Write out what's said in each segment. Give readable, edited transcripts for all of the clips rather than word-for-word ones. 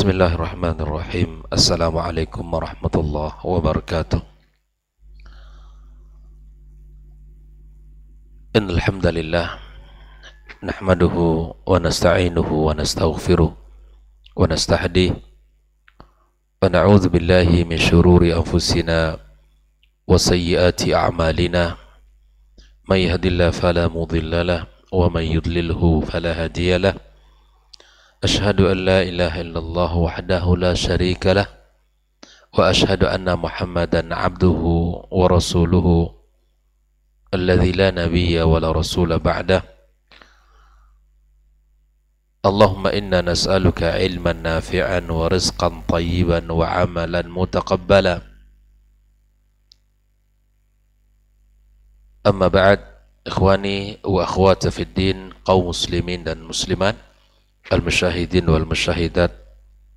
Bismillahirrahmanirrahim. Assalamualaikum warahmatullahi wabarakatuh. Innal hamdalillah nahmaduhu wa nasta'inuhu wa nastaghfiruh wa nastahdihi wa na'udzu billahi min shururi anfusina wa sayyiati a'malina. May yahdihillahu fala mudilla lahu wa may yudlilhu fala hadiya lahu. Ashhadu an la ilaha illallah wahdahu la syarika lah wa ashhadu anna Muhammadan abduhu wa rasuluhu alladzi la nabiyya wa la rasula ba'dah. Allahumma inna nas'aluka ilman nafi'an wa rizqan tayyiban wa amalan mutaqabbala. Amma ba'd, ikhwani wa akhwati fid din, kaum muslimin dan muslimat, al-musyahidin wal musyahidat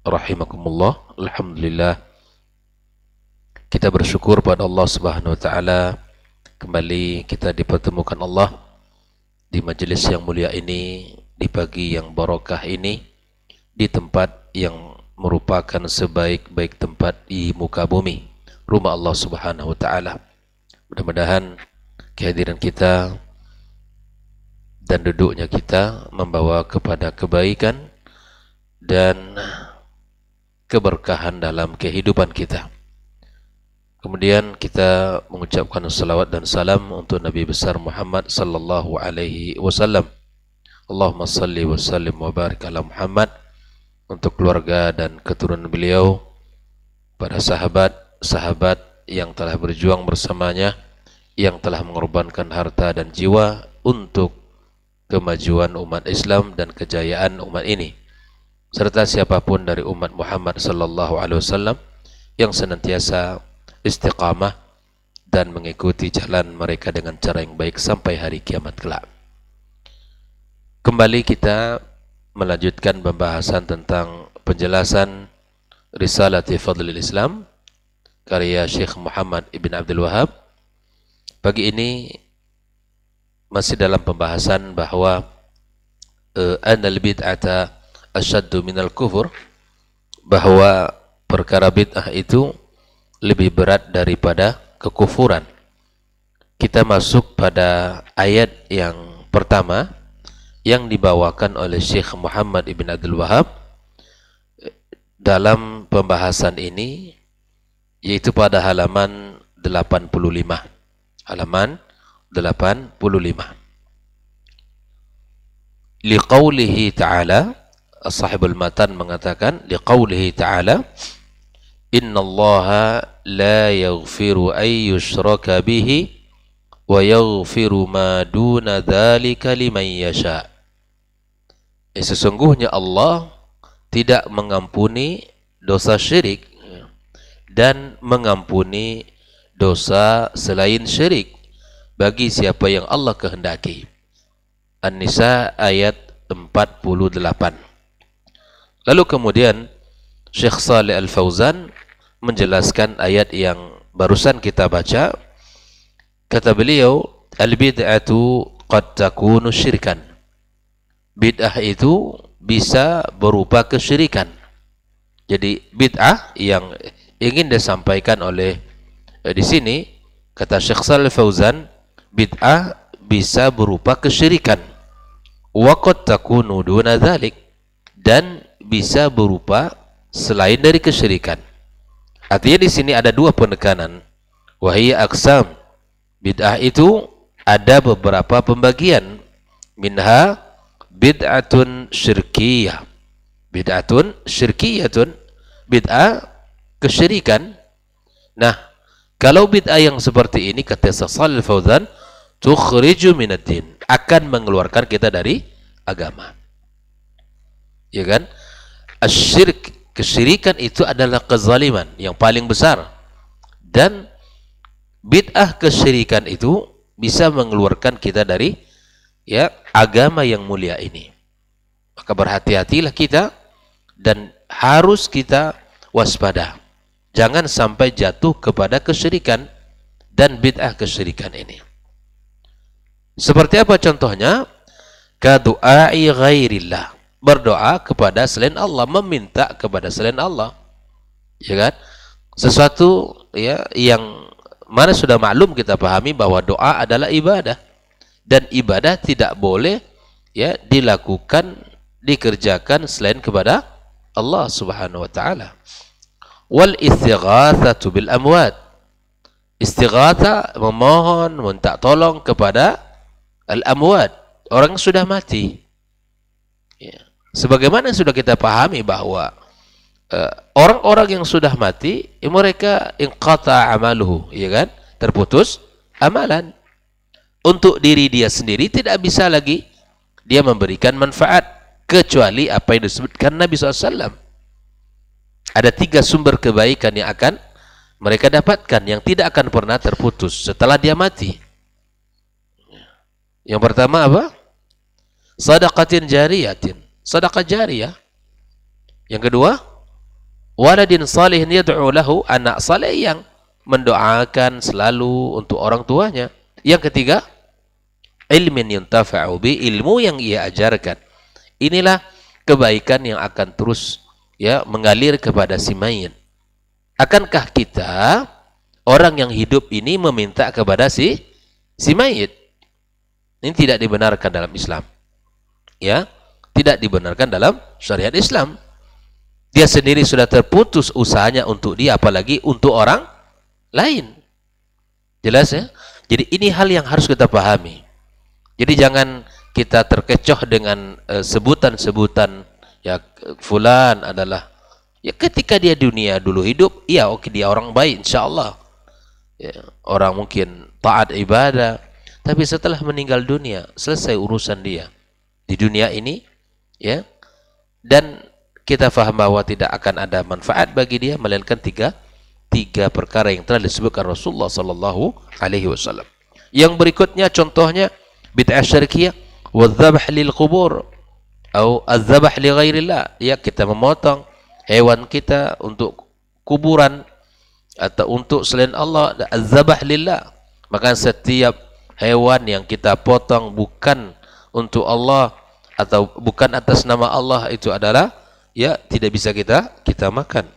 rahimakumullah. Alhamdulillah, kita bersyukur pada Allah Subhanahu wa taala, kembali kita dipertemukan Allah di majelis yang mulia ini, di pagi yang barokah ini, di tempat yang merupakan sebaik-baik tempat di muka bumi, rumah Allah Subhanahu wa taala. Mudah-mudahan kehadiran kita dan duduknya kita membawa kepada kebaikan dan keberkahan dalam kehidupan kita. Kemudian kita mengucapkan salawat dan salam untuk Nabi besar Muhammad sallallahu alaihi wasallam. Allahumma salli wa sallim wa barik ala Muhammad, untuk keluarga dan keturunan beliau, para sahabat-sahabat yang telah berjuang bersamanya, yang telah mengorbankan harta dan jiwa untuk kemajuan umat Islam dan kejayaan umat ini, serta siapapun dari umat Muhammad sallallahu alaihi wasallam yang senantiasa istiqamah dan mengikuti jalan mereka dengan cara yang baik sampai hari kiamat kelak. Kembali kita melanjutkan pembahasan tentang penjelasan Risalati Fadlil Islam karya Syekh Muhammad Ibn Abdul Wahab. Pagi ini masih dalam pembahasan bahwa anal bid'ata asyaddu minal kufur, bahwa perkara bid'ah itu lebih berat daripada kekufuran. Kita masuk pada ayat yang pertama yang dibawakan oleh Syekh Muhammad Ibn Abdul Wahab dalam pembahasan ini, yaitu pada halaman 85. Halaman 85. Liqaulihi ta'ala, sahibul matan mengatakan, liqaulihi ta'ala, innallaha la yaghfiru ay yushraka bihi wa yaghfiru ma duna dzalika liman yasha. Sesungguhnya Allah tidak mengampuni dosa syirik dan mengampuni dosa selain syirik bagi siapa yang Allah kehendaki. An-Nisa ayat 48. Lalu kemudian Syekh Shalih Al-Fauzan menjelaskan ayat yang barusan kita baca. Kata beliau, al-bid'atu qad takunu syirkan. Bid'ah itu bisa berupa kesyirikan. Jadi bid'ah yang ingin disampaikan oleh di sini, kata Syekh Shalih Al-Fauzan, bid'ah bisa berupa kesyirikan. Wa qad takunu duna dzalik, dan bisa berupa selain dari kesyirikan. Artinya di sini ada dua penekanan. Wahiyya aqsam. Bid'ah itu ada beberapa pembagian. Minha bid'atun syirkiyah. Bid'atun syirkiyatun, bid'ah kesyirikan. Nah, kalau bid'ah yang seperti ini, kata Syekh Shalih Al-Fauzan, tukhriju minad din, akan mengeluarkan kita dari agama. Ya kan? Asyirk, kesyirikan itu adalah kezaliman yang paling besar. Dan bid'ah kesyirikan itu bisa mengeluarkan kita dari agama yang mulia ini. Maka berhati-hatilah kita dan harus kita waspada. Jangan sampai jatuh kepada kesyirikan dan bid'ah kesyirikan ini. Seperti apa contohnya? Kadu'ai ghairillah. berdoa kepada selain Allah, meminta kepada selain Allah, ya kan? Sesuatu ya yang mana sudah maklum kita pahami bahwa doa adalah ibadah, dan ibadah tidak boleh ya dilakukan, dikerjakan selain kepada Allah Subhanahu wa taala. Wal istighatsatu bil amwat, istighatha memohon, minta tolong kepada al amwat, orang yang sudah mati. Ya. Sebagaimana sudah kita pahami bahwa orang-orang yang sudah mati, mereka inqata amaluhu, ya kan? Terputus amalan. Untuk diri dia sendiri tidak bisa lagi dia memberikan manfaat kecuali apa yang disebutkan Nabi SAW. Ada 3 sumber kebaikan yang akan mereka dapatkan yang tidak akan pernah terputus setelah dia mati. Yang pertama apa? Sadaqatin jariyatin, sedekah jariyah. Yang kedua, waladin salihin yad'u lahu, anak saleh yang mendoakan selalu untuk orang tuanya. Yang ketiga, ilmin yuntafa'u bi, ilmu yang ia ajarkan. Inilah kebaikan yang akan terus ya mengalir kepada si mayit. Akankah kita orang yang hidup ini meminta kepada si mayit? Ini tidak dibenarkan dalam Islam. Ya, tidak dibenarkan dalam syariat Islam. Dia sendiri sudah terputus usahanya untuk dia, apalagi untuk orang lain. Jelas ya? Jadi ini hal yang harus kita pahami. Jadi jangan kita terkecoh dengan sebutan-sebutan ya fulan adalah ya ketika dia dunia dulu hidup, ya oke dia orang baik insyaallah. Ya, orang mungkin taat ibadah, tapi setelah meninggal dunia selesai urusan dia di dunia ini, ya. Dan kita faham bahwa tidak akan ada manfaat bagi dia melainkan tiga perkara yang telah disebutkan Rasulullah sallallahu alaihi wasallam. Yang berikutnya contohnya bid'ah syirkiyah wa dzabh lil qubur atau az-zabh li ghairillah, ya kita memotong hewan kita untuk kuburan atau untuk selain Allah, az-zabh lillah. Maka setiap hewan yang kita potong bukan untuk Allah atau bukan atas nama Allah, itu adalah ya tidak bisa kita makan.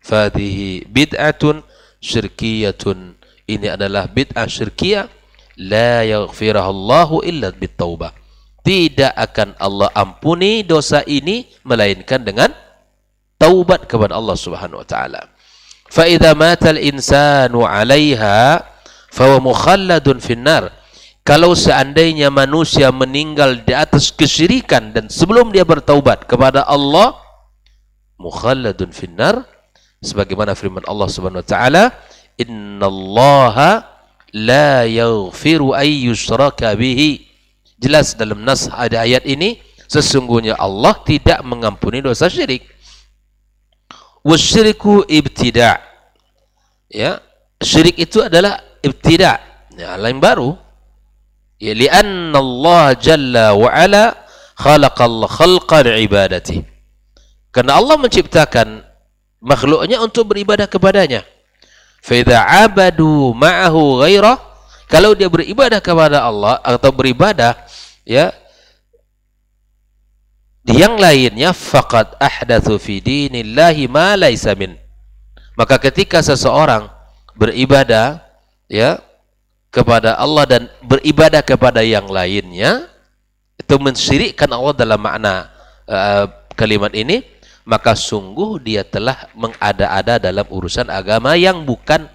Fadhihi bid'atun syirkiyatun, ini adalah bid'ah syirkiyah, la yaghfirahullahu illa bitaubah. Tidak akan Allah ampuni dosa ini melainkan dengan taubat kepada Allah Subhanahu wa taala. Fa idza mata al-insanu 'alaiha fa huwa mukhalladun finnar. Kalau seandainya manusia meninggal di atas kesyirikan dan sebelum dia bertaubat kepada Allah, mukhalladun finnar, sebagaimana firman Allah Subhanahu wa taala, innallaha la yaghfiru ay yushraka bihi. Jelas dalam nas ada ayat ini, sesungguhnya Allah tidak mengampuni dosa syirik. Wasyiriku ibtida', ya, syirik itu adalah ibtida', ya, lain baru. Ya, li'anna Allah jalla wa ala khalaqal khalqa li'ibadati. Karena Allah menciptakan makhluknya untuk beribadah kepadanya. Fa idza 'abadu ma'ahu ghairah, kalau dia beribadah kepada Allah atau beribadah ya yang lainnya, faqad ahdatsu fi dinillahi ma laysa min. Maka ketika seseorang beribadah ya kepada Allah dan beribadah kepada yang lainnya, itu mensyirikkan Allah dalam makna kalimat ini, maka sungguh dia telah mengada-ada dalam urusan agama yang bukan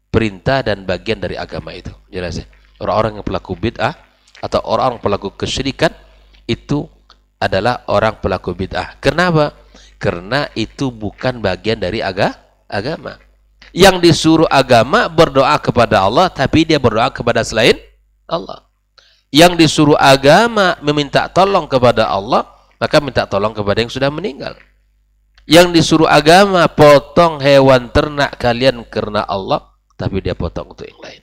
perintah dan bagian dari agama itu. Jelas ya? Orang-orang yang pelaku bid'ah atau orang pelaku kesyirikan itu adalah orang pelaku bid'ah. Kenapa? Karena itu bukan bagian dari agama. Yang disuruh agama berdoa kepada Allah, tapi dia berdoa kepada selain Allah. Yang disuruh agama meminta tolong kepada Allah, maka minta tolong kepada yang sudah meninggal. Yang disuruh agama potong hewan ternak kalian karena Allah, tapi dia potong untuk yang lain.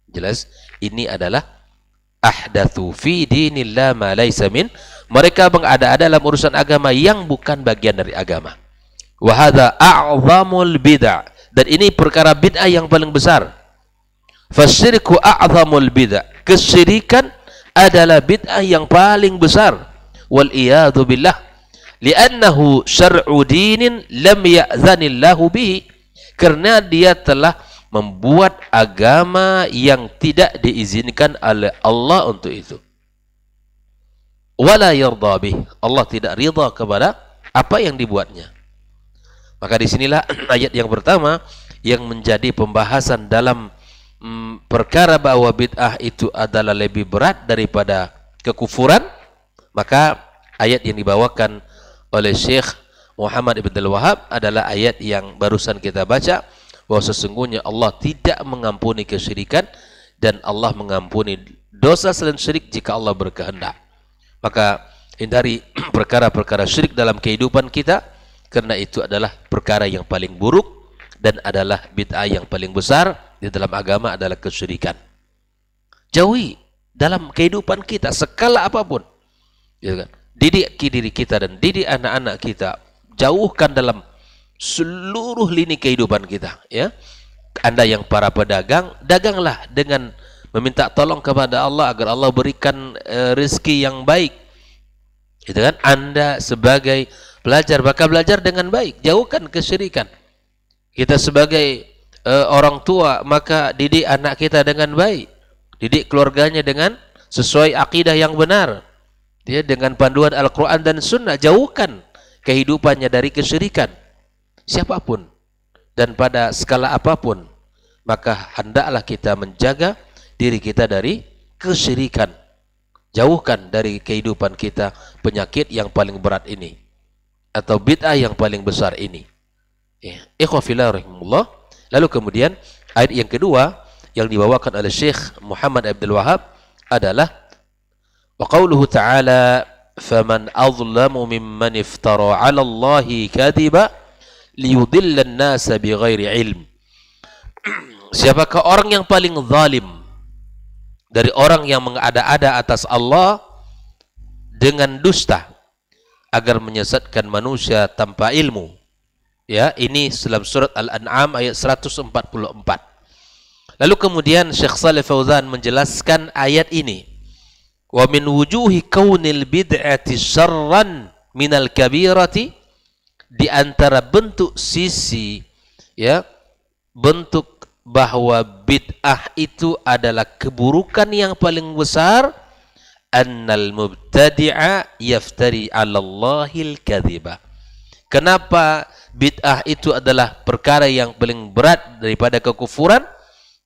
Jelas? Ini adalah ahdatsu fi dinillah ma laysa min. Mereka mengada-ada dalam urusan agama yang bukan bagian dari agama. Wa hadza a'zamul bid'ah, dan ini perkara bid'ah yang paling besar. Fasyirku a'zamul bid'ah, kesyirikan adalah bid'ah yang paling besar. wal iyadu billah, li'annahu syar'u dinin lam ya'zanillahu bihi, karena dia telah membuat agama yang tidak diizinkan oleh Allah untuk itu. Wala yarda bih, Allah tidak ridha kepada apa yang dibuatnya. Maka disinilah ayat yang pertama yang menjadi pembahasan dalam perkara bahwa bid'ah itu adalah lebih berat daripada kekufuran. Maka ayat yang dibawakan oleh Syekh Muhammad ibn al-Wahhab adalah ayat yang barusan kita baca, bahwa sesungguhnya Allah tidak mengampuni kesyirikan dan Allah mengampuni dosa selain syirik jika Allah berkehendak. Maka hindari perkara-perkara syirik dalam kehidupan kita, karena itu adalah perkara yang paling buruk dan adalah bid'ah yang paling besar di dalam agama adalah kesyirikan. Jauhi dalam kehidupan kita skala apapun, ya kan? Didik diri kita dan didik anak-anak kita, jauhkan dalam seluruh lini kehidupan kita, ya. Anda yang para pedagang, daganglah dengan meminta tolong kepada Allah agar Allah berikan rezeki yang baik, gitu kan? Anda sebagai belajar, maka belajar dengan baik, jauhkan kesyirikan. Kita sebagai orang tua, maka didik anak kita dengan baik, didik keluarganya dengan sesuai akidah yang benar, dia dengan panduan Al-Quran dan Sunnah. Jauhkan kehidupannya dari kesyirikan, siapapun dan pada skala apapun. Maka hendaklah kita menjaga diri kita dari kesyirikan, jauhkan dari kehidupan kita penyakit yang paling berat ini, atau bid'ah yang paling besar ini. Ikhwah fillah rahimahullah. Lalu kemudian ayat yang kedua yang dibawakan oleh Syekh Muhammad Abdul Wahhab adalah wa qauluhu ta'ala faman azlamu mimman iftara 'ala Allahi kadhiba liyudilla an-nasa bighairi ilm. Siapakah orang yang paling zalim dari orang yang mengada-ada atas Allah dengan dusta agar menyesatkan manusia tanpa ilmu? Ya, ini dalam surat Al-An'am ayat 144. Lalu kemudian Syekh Shalih Fauzan menjelaskan ayat ini, wa min wujuhi kaunil bid'ati syarran minal kabirati, di antara bentuk sisi, ya, bentuk bahwa bid'ah itu adalah keburukan yang paling besar, annal mubtadi'a yaftari 'ala Allahil kadhiba. Kenapa bid'ah itu adalah perkara yang paling berat daripada kekufuran?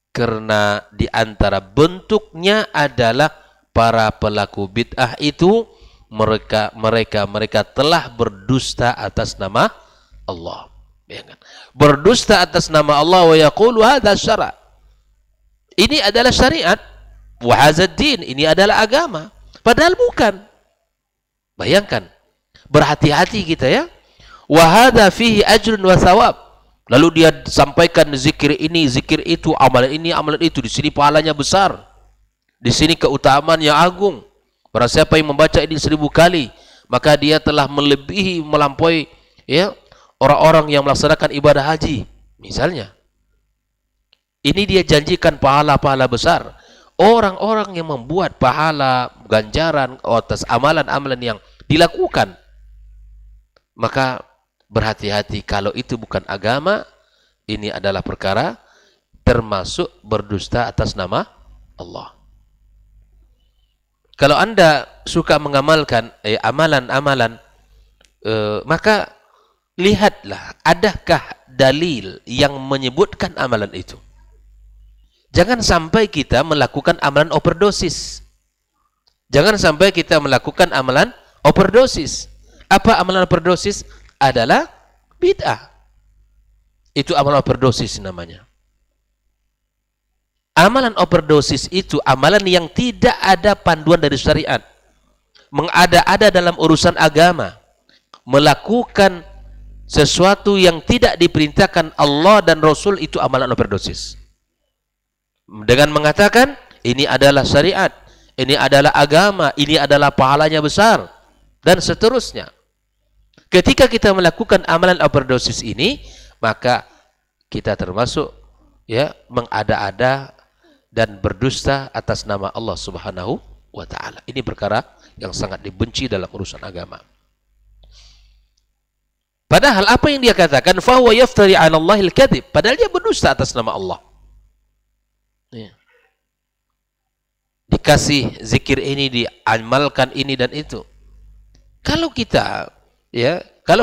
Karena di antara bentuknya adalah para pelaku bid'ah itu mereka telah berdusta atas nama Allah. Berdusta atas nama Allah, wa yaqulu hadza syara'. Ini adalah syariat, wa hadza din, ini adalah agama. Padahal bukan. Bayangkan, berhati-hati kita, ya. Wa hadza fihi ajrun wa thawab. Lalu dia sampaikan zikir ini, zikir itu, amalan ini, amalan itu. Di sini pahalanya besar. Di sini keutamaan yang agung. Barang siapa yang membaca ini 1000 kali, maka dia telah melebihi, melampaui, ya, orang-orang yang melaksanakan ibadah haji, misalnya. Ini dia janjikan pahala-pahala besar. Orang-orang yang membuat pahala, ganjaran atas amalan-amalan yang dilakukan, maka berhati-hati, kalau itu bukan agama, ini adalah perkara termasuk berdusta atas nama Allah. Kalau Anda suka mengamalkan amalan-amalan, maka lihatlah, adakah dalil yang menyebutkan amalan itu. Jangan sampai kita melakukan amalan overdosis. Jangan sampai kita melakukan amalan overdosis. Apa amalan overdosis? Adalah bid'ah. Itu amalan overdosis namanya. Amalan overdosis itu amalan yang tidak ada panduan dari syariat. Mengada-ada dalam urusan agama. Melakukan sesuatu yang tidak diperintahkan Allah dan Rasul, itu amalan overdosis. Dengan mengatakan ini adalah syariat, ini adalah agama, ini adalah pahalanya besar, dan seterusnya. Ketika kita melakukan amalan overdosis ini, maka kita termasuk, ya, mengada-ada dan berdusta atas nama Allah Subhanahu wa ta'ala. Ini perkara yang sangat dibenci dalam urusan agama. Padahal apa yang dia katakan, fahuwa yaftari 'ala Allahil kadhib, padahal dia berdusta atas nama Allah. Ya. Dikasih zikir ini, diamalkan ini dan itu. Kalau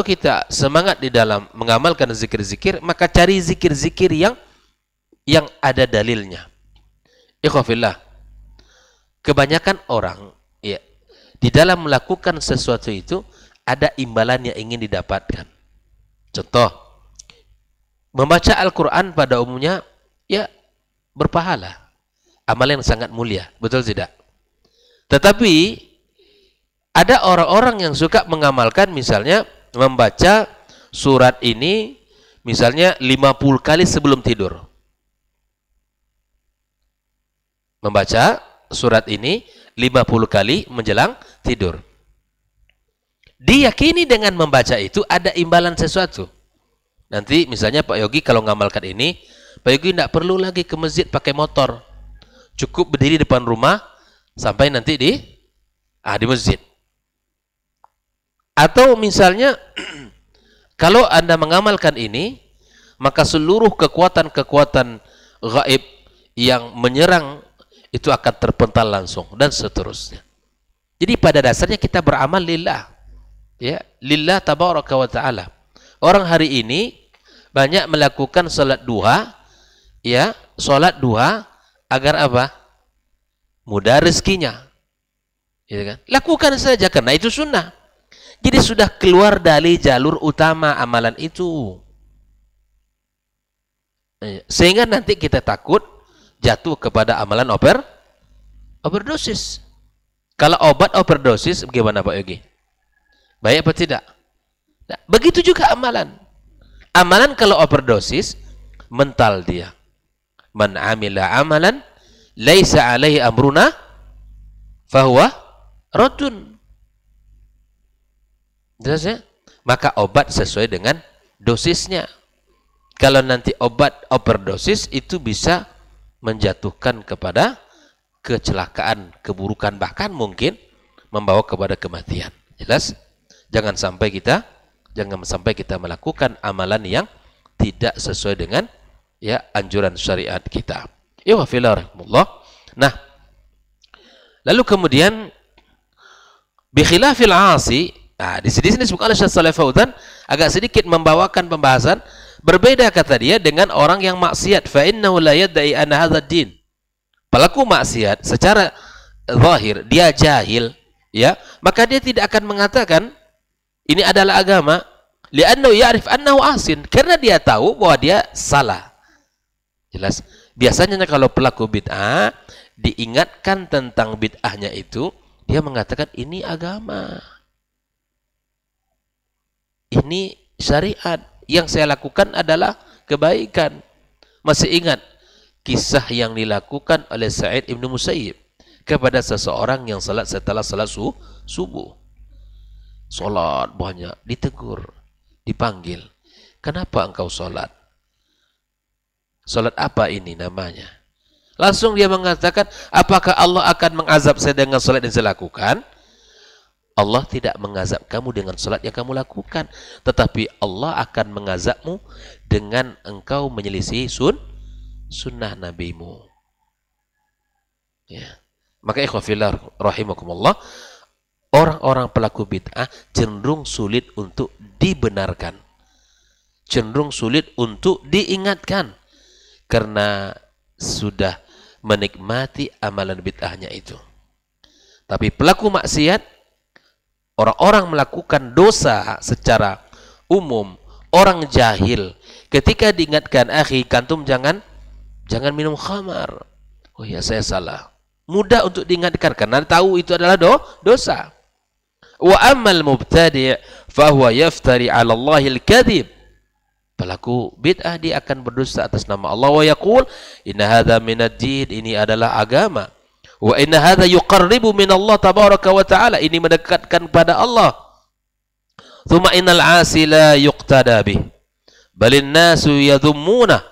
kita semangat di dalam mengamalkan zikir-zikir, maka cari zikir-zikir yang ada dalilnya. Ikhwafillah, kebanyakan orang ya di dalam melakukan sesuatu itu ada imbalan yang ingin didapatkan. Contoh, membaca Al-Quran pada umumnya ya berpahala, amalan yang sangat mulia, betul tidak? Tetapi ada orang-orang yang suka mengamalkan, misalnya membaca surat ini misalnya 50 kali sebelum tidur. Membaca surat ini 50 kali menjelang tidur. Diyakini dengan membaca itu ada imbalan sesuatu. Nanti misalnya Pak Yogi kalau ngamalkan ini, Pak Yogi tidak perlu lagi ke masjid pakai motor. Cukup berdiri depan rumah sampai nanti di masjid. Atau misalnya kalau Anda mengamalkan ini, maka seluruh kekuatan-kekuatan gaib yang menyerang itu akan terpental langsung dan seterusnya. Jadi pada dasarnya kita beramal lillah. Ya, lillah tabaraka wa ta'ala. Orang hari ini banyak melakukan salat duha, ya, salat duha agar apa? Mudah rezekinya. Ya kan? Lakukan saja karena itu sunnah. Jadi sudah keluar dari jalur utama amalan itu. Sehingga nanti kita takut jatuh kepada amalan overdosis. Kalau obat overdosis bagaimana Pak Yogi? Baik apa tidak? Nah, begitu juga amalan. Amalan kalau overdosis, mental dia. Man amila amalan laisa alaihi amruna fahuwa raddun. Jelas ya? Maka obat sesuai dengan dosisnya. Kalau nanti obat overdosis itu bisa menjatuhkan kepada kecelakaan, keburukan, bahkan mungkin membawa kepada kematian. Jelas? Jangan sampai kita melakukan amalan yang tidak sesuai dengan ya anjuran syariat kita. Ya wa fillah. Nah, lalu kemudian bi khilafil 'asi, di sini disebutkan oleh Syekh Shalih Fauzan agak sedikit membawakan pembahasan berbeda kata dia dengan orang yang maksiat, fa innahu la yad'i anna hadzal din. Pelaku maksiat secara zahir dia jahil, ya, maka dia tidak akan mengatakan ini adalah agama, li'annahu ya'rif annahu asin, karena dia tahu bahwa dia salah. Jelas? Biasanya kalau pelaku bid'ah diingatkan tentang bid'ahnya itu, dia mengatakan ini agama. Ini syariat, yang saya lakukan adalah kebaikan. Masih ingat kisah yang dilakukan oleh Sa'id Ibn Musayyib kepada seseorang yang salat setelah salat subuh. Salat banyak, ditegur, dipanggil. Kenapa engkau salat? Salat apa ini namanya? Langsung dia mengatakan, apakah Allah akan mengazab saya dengan salat yang saya lakukan? Allah tidak mengazab kamu dengan salat yang kamu lakukan, tetapi Allah akan mengazabmu dengan engkau menyelisih sunnah nabimu. Ya. Maka ikhwafillah rahimakumullah, orang-orang pelaku bid'ah cenderung sulit untuk dibenarkan, cenderung sulit untuk diingatkan, karena sudah menikmati amalan bid'ahnya itu. Tapi pelaku maksiat, orang-orang melakukan dosa secara umum, orang jahil, ketika diingatkan, akhi, kantum jangan minum khamar. Oh ya, saya salah. Mudah untuk diingatkan karena tahu itu adalah dosa. Wa ammal mubtadi' fa huwa yaftari 'ala Allahil kadhib. Pelaku bid'ah dia akan berdusta atas nama Allah, wa yaqul inna hadza minad din, ini adalah agama. Wa inna hadza yuqarribu min Allah tabaraka wa ta'ala, ini mendekatkan pada Allah. Tsumma innal 'asi la yuqtada bih, balin nasu yadhummuna.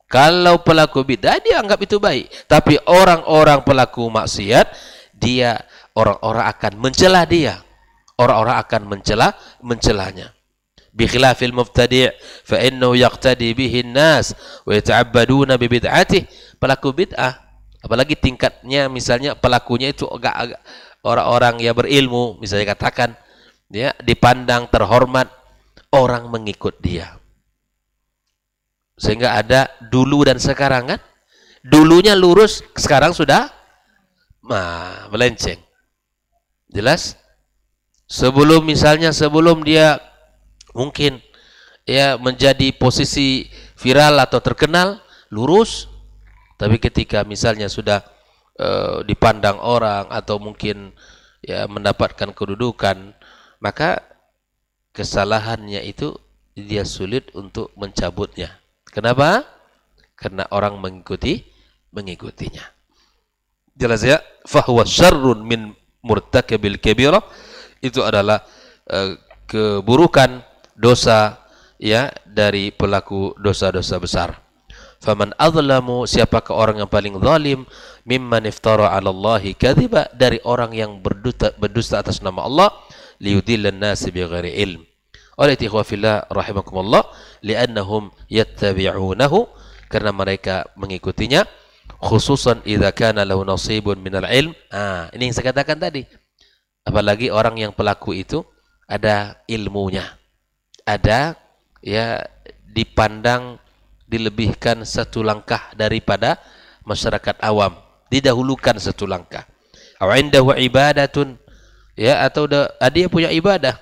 Kalau pelaku bid'ah dia anggap itu baik, tapi orang-orang pelaku maksiat dia orang-orang akan mencela dia. Orang-orang akan mencelanya. Bikhilafil mubtadi' fa innahu yaqtadi bihi an-nas wa yata'abbaduna bi bid'atihi. Pelaku bid'ah, apalagi tingkatnya misalnya pelakunya itu agak orang-orang yang berilmu, misalnya katakan dia dipandang terhormat, orang mengikut dia. Sehingga ada dulu dan sekarang kan? Dulunya lurus, sekarang sudah melenceng. Jelas? Sebelum dia mungkin ya menjadi posisi viral atau terkenal, lurus. Tapi ketika misalnya sudah dipandang orang atau mungkin ya mendapatkan kedudukan, maka kesalahannya itu dia sulit untuk mencabutnya. Kenapa? Karena orang mengikutinya. Jelas ya? Fahuwa syarrun min murtakabil kabirah. Itu adalah keburukan dosa ya dari pelaku dosa-dosa besar. Faman adzlamu, siapakah orang yang paling zalim, mimman iftara 'ala Allahi kadhiba, dari orang yang berdusta atas nama Allah, liyudillan nasi bighairi ilm. Oleh ikhwah fillah rahimakumullah, li'annahum yattabi'unahu, karena mereka mengikutinya, khususan idza kana lahu nasibun minal ilm. Ini yang saya katakan tadi. Apalagi orang yang pelaku itu ada ilmunya, ada ya dipandang dilebihkan satu langkah daripada masyarakat awam, didahulukan satu langkah. Aw indahu ibadatun, ya, atau dia punya ibadah,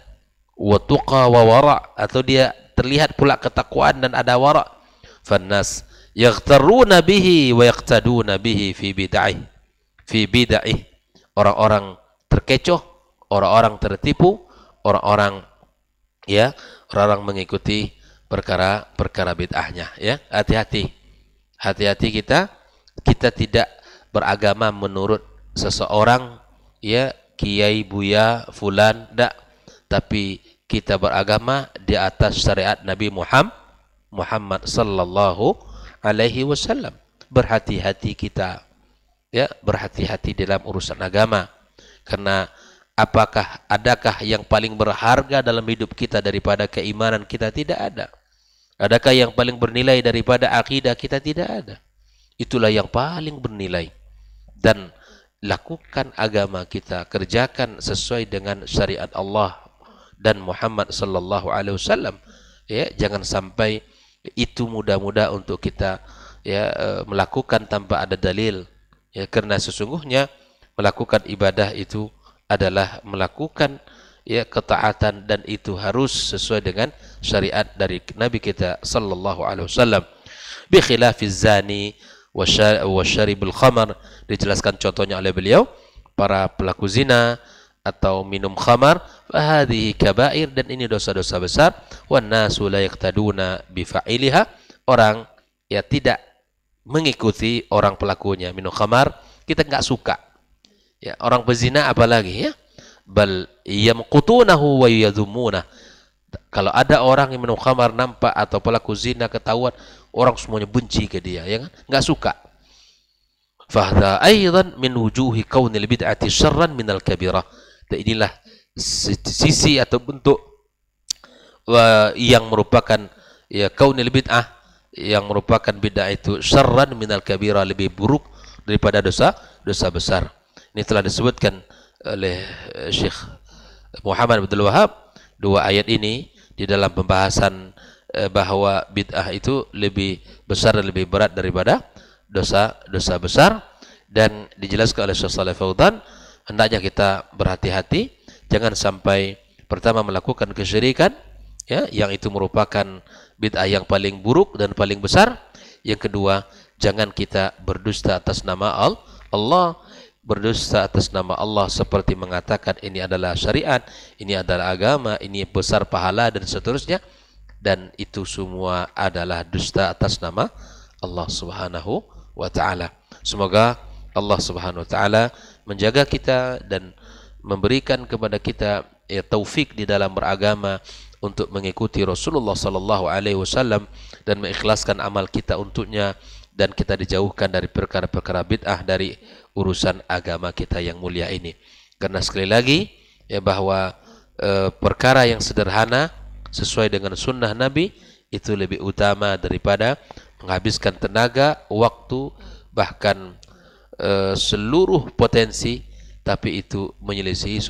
wa tuqa wa wara', atau dia terlihat pula ketakwaan dan ada wara'. Fannas yaghtaruna bihi wa yaqtaduna bihi fi bid'ah. Orang-orang terkecoh, orang-orang tertipu, orang-orang mengikuti perkara bid'ahnya, ya. Hati-hati kita tidak beragama menurut seseorang, ya, kiai, buya, fulan, tapi kita beragama di atas syariat Nabi Muhammad sallallahu alaihi wasallam. Berhati-hati kita, ya, berhati-hati dalam urusan agama, karena adakah yang paling berharga dalam hidup kita daripada keimanan kita? Tidak ada. Adakah yang paling bernilai daripada akidah kita? Tidak ada. Itulah yang paling bernilai. Dan lakukan agama kita, kerjakan sesuai dengan syariat Allah dan Muhammad sallallahu alaihi wasallam. Ya, jangan sampai itu mudah-mudah untuk kita melakukan tanpa ada dalil. Ya, karena sesungguhnya melakukan ibadah itu adalah melakukan ketaatan, dan itu harus sesuai dengan syariat dari Nabi kita sallallahu alaihi wasallam. Bi khilafiz zani wa syaribul khamar, dijelaskan contohnya oleh beliau, para pelaku zina atau minum khamar, fahadhihi kabair, dan ini dosa-dosa besar. Wan nasu la yaqtaduna bi fa'iliha, orang tidak mengikuti orang pelakunya. Minum khamar kita enggak suka, ya, orang pezina apalagi, ya, bal yamqutunahu wa yadhumuna. Kalau ada orang yang minum khamar nampak atau pelaku zina ketahuan, orang semuanya benci ke dia, ya kan? Enggak suka. Fahadha aidan min wujuhi kaunil bid'ati syarran minal kabirah. Dan inilah sisi atau bentuk yang merupakan kaunil bid'ah, yang merupakan bid'ah itu syarran minal kabirah, lebih buruk daripada dosa besar. Ini telah disebutkan oleh Syekh Muhammad Abdul Wahab, dua ayat ini di dalam pembahasan bahwa bid'ah itu lebih besar dan lebih berat daripada dosa besar, dan dijelaskan oleh Syekh Shalih Fauzan, hendaknya kita berhati-hati jangan sampai pertama melakukan kesyirikan, ya, yang itu merupakan bid'ah yang paling buruk dan paling besar. Yang kedua, jangan kita berdusta atas nama Allah, berdusta atas nama Allah seperti mengatakan ini adalah syariat, ini adalah agama, ini besar pahala dan seterusnya, dan itu semua adalah dusta atas nama Allah Subhanahu wa taala. Semoga Allah Subhanahu wa taala menjaga kita dan memberikan kepada kita taufik di dalam beragama untuk mengikuti Rasulullah sallallahu alaihi wasallam dan mengikhlaskan amal kita untuknya, dan kita dijauhkan dari perkara-perkara bid'ah dari urusan agama kita yang mulia ini. Karena sekali lagi ya bahwa perkara yang sederhana sesuai dengan sunnah Nabi itu lebih utama daripada menghabiskan tenaga, waktu, bahkan seluruh potensi, tapi itu menyelisihi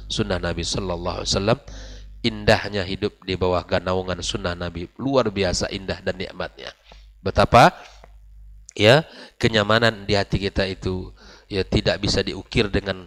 sunnah Nabi sallallahu alaihi wasallam. Indahnya hidup di bawah naungan sunnah Nabi, luar biasa indah dan nikmatnya. Betapa ya kenyamanan di hati kita itu ya tidak bisa diukir dengan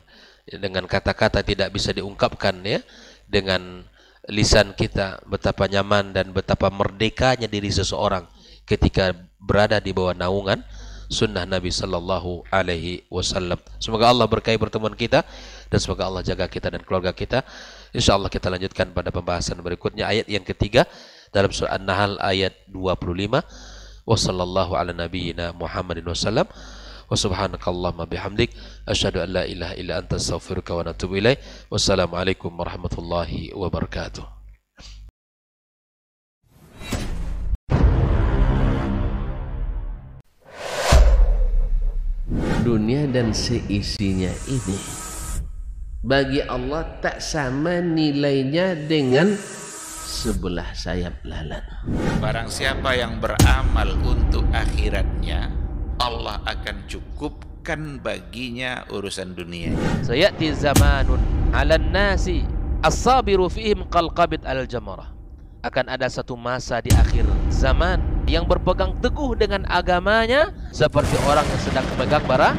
kata-kata, tidak bisa diungkapkan ya dengan lisan kita. Betapa nyaman dan betapa merdekanya diri seseorang ketika berada di bawah naungan sunnah Nabi sallallahu alaihi wasallam. Semoga Allah berkahi pertemuan kita dan semoga Allah jaga kita dan keluarga kita. Insyaallah kita lanjutkan pada pembahasan berikutnya, ayat yang ketiga dalam surah An-Nahl ayat 25. Wassallallahu ala nabiyyina Muhammadin wasallam. Wa subhanakallahumma bihamdik asyhadu an la ilaha illa anta astaghfiruka wa atubu ilaik. Wassalamualaikum warahmatullahi wabarakatuh. Dunia dan seisinya ini bagi Allah tak sama nilainya dengan sebelah sayap lalat. Barang siapa yang beramal untuk akhiratnya, Allah akan cukupkan baginya urusan dunia. Sayati zamanun 'alan nasi as-sabiru fihim qalqabit al-jamarah. Akan ada satu masa di akhir zaman yang berpegang teguh dengan agamanya seperti orang yang sedang memegang bara